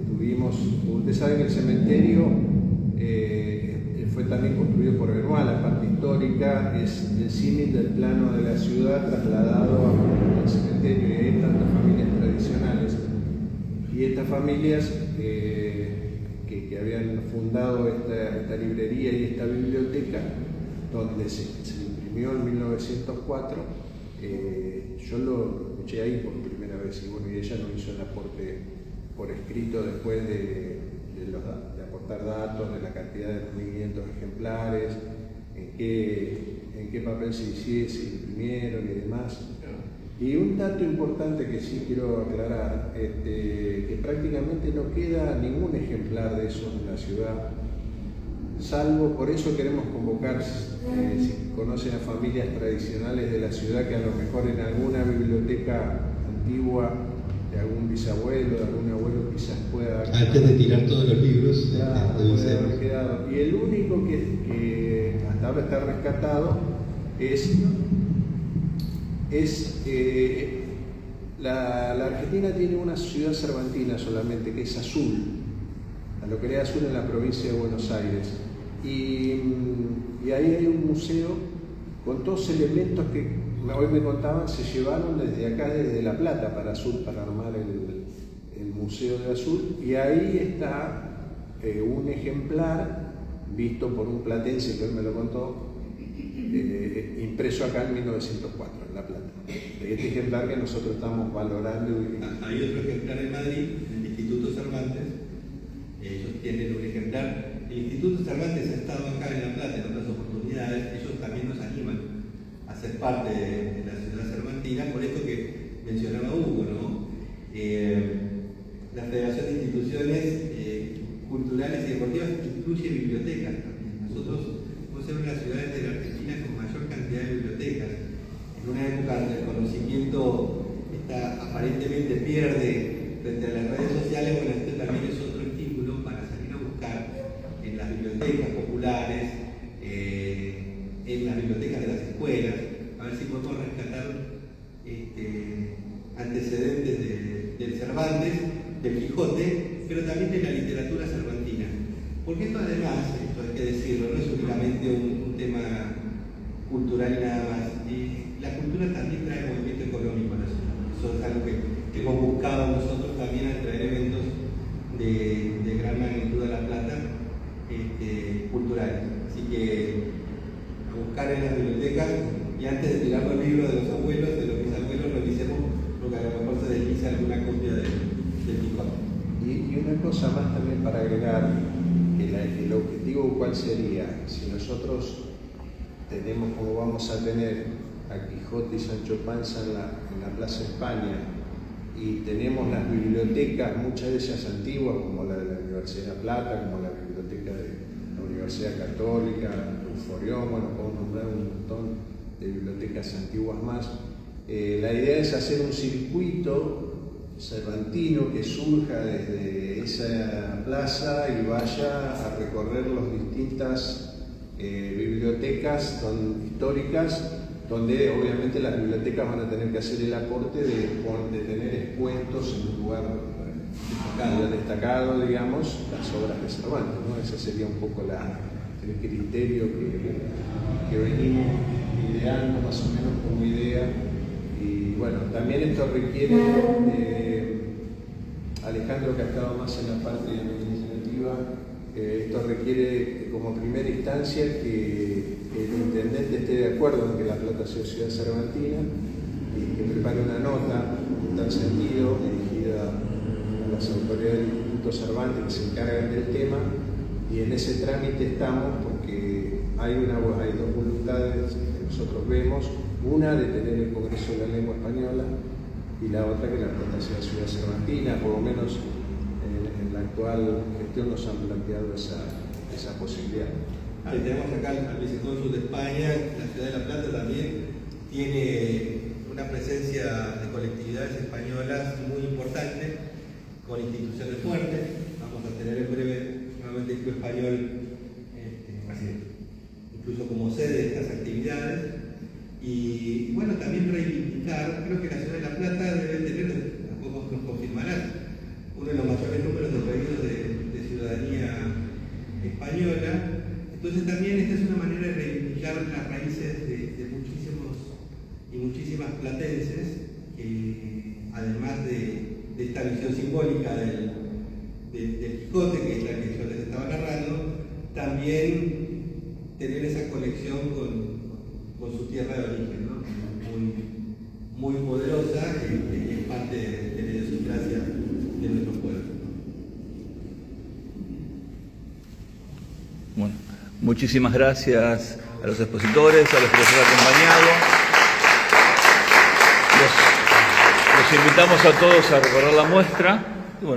tuvimos. Ustedes saben que el cementerio fue también construido por Benoit. La parte histórica es el símil del plano de la ciudad trasladado al cementerio, y hay tantas familias tradicionales, y estas familias que habían fundado esta librería y esta biblioteca, donde se imprimió en 1904, Yo lo escuché ahí por primera vez y bueno, y ella nos hizo el aporte por escrito después de aportar datos de la cantidad de 1.500 ejemplares, en qué papel se imprimieron y demás. Y un dato importante que sí quiero aclarar, que prácticamente no queda ningún ejemplar de eso en la ciudad, salvo, por eso queremos convocar, si conocen a familias tradicionales de la ciudad, que a lo mejor en alguna biblioteca antigua de algún bisabuelo, de algún abuelo quizás pueda... Antes de tirar todos los libros, claro, puede haber quedado. Y el único que hasta ahora está rescatado la Argentina tiene una ciudad cervantina solamente, que es Azul, la localidad de Azul en la provincia de Buenos Aires. Y ahí hay un museo con todos elementos que hoy me contaban se llevaron desde acá, desde La Plata para Azul, para armar el Museo de Azul. Y ahí está un ejemplar visto por un platense que hoy me lo contó, impreso acá en 1904 en La Plata. Este ejemplar que nosotros estamos valorando. Hay otro ejemplar en Madrid, en el Instituto Cervantes. Ellos tienen un ejemplar. El Instituto Cervantes ha estado acá en La Plata en otras oportunidades. Ellos también nos animan a ser parte de la ciudad cervantina, por esto que mencionaba Hugo, ¿no? La Federación de Instituciones Culturales y Deportivas incluye bibliotecas también. Nosotros somos una de las ciudades de la Argentina con mayor cantidad de bibliotecas. En una época donde el conocimiento aparentemente pierde frente a las redes sociales, bueno, este también es otro estímulo para salir a buscar en las bibliotecas populares, en las bibliotecas de las escuelas, a ver si podemos rescatar antecedentes del Cervantes, del Quijote, pero también de la literatura cervantina. Porque esto además, esto hay que decirlo, no es únicamente un tema cultural y nada más. La cultura también trae movimiento económico a la ciudad. Eso es algo que hemos buscado nosotros también al traer eventos de gran magnitud a La Plata, culturales. Así que a buscar en las bibliotecas y antes de tirar los libros de los abuelos, de los bisabuelos, revisemos lo que a lo mejor se desliza alguna copia del Quijote. Y una cosa más también para agregar, el objetivo cuál sería, si nosotros tenemos, como vamos a tener a Quijote y Sancho Panza en la Plaza España, y tenemos las bibliotecas, muchas de ellas antiguas, como la de la Universidad de La Plata, como la biblioteca de la Universidad Católica, Euforión, bueno, podemos nombrar un montón de bibliotecas antiguas más. La idea es hacer un circuito cervantino que surja desde esa plaza y vaya a recorrer las distintas bibliotecas históricas, donde obviamente las bibliotecas van a tener que hacer el aporte de tener expuestos en un lugar destacado, digamos, las obras de Cervantes, ¿no? Ese sería un poco el criterio que venimos ideando más o menos como idea. Y bueno, también esto requiere, Alejandro, que ha estado más en la parte administrativa, esto requiere como primera instancia que el intendente esté de acuerdo en que La Plata sea ciudad cervantina y que prepare una nota en tal sentido dirigida a las autoridades del Instituto Cervantes que se encargan del tema, y en ese trámite estamos porque hay dos voluntades que nosotros vemos, una de tener el Congreso de la Lengua Española y la otra que La Plata sea ciudad cervantina. Por lo menos en la actual gestión nos han planteado esa posibilidad. Tenemos acá al vicecónsul de España. La ciudad de La Plata también tiene una presencia de colectividades españolas muy importante, con instituciones fuertes. Vamos a tener en breve nuevamente el Club Español, incluso como sede de estas actividades. Y bueno, también reivindicar, creo que la ciudad de La Plata debe tener, tampoco nos confirmarán, uno de los mayores números de pedidos de ciudadanía española. Entonces también esta es una manera de reivindicar las raíces de muchísimos y muchísimas platenses, que además de esta visión simbólica del Quijote, que es la que yo les estaba narrando, también tener esa conexión con su tierra de origen, ¿no? muy poderosa que es parte de la idiosincrasia de nuestro pueblo. Bueno, muchísimas gracias a los expositores, a los que nos han acompañado. Los invitamos a todos a recorrer la muestra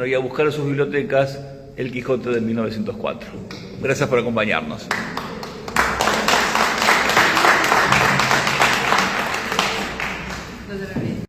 y a buscar en sus bibliotecas El Quijote de 1904. Gracias por acompañarnos.